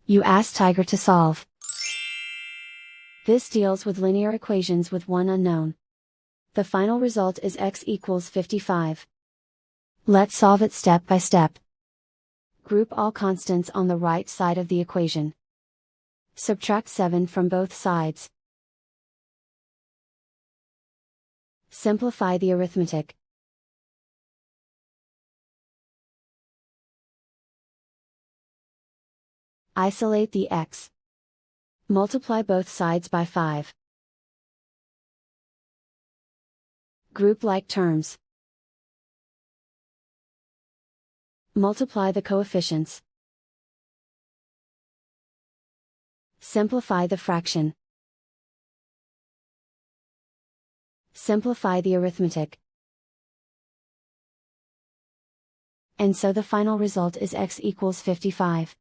You ask Tiger to solve. This deals with linear equations with one unknown. The final result is x equals 55. Let's solve it step by step. Group all constants on the right side of the equation. Subtract 7 from both sides. Simplify the arithmetic. Isolate the x. Multiply both sides by 5. Group like terms. Multiply the coefficients. Simplify the fraction. Simplify the arithmetic. And so the final result is x equals 55.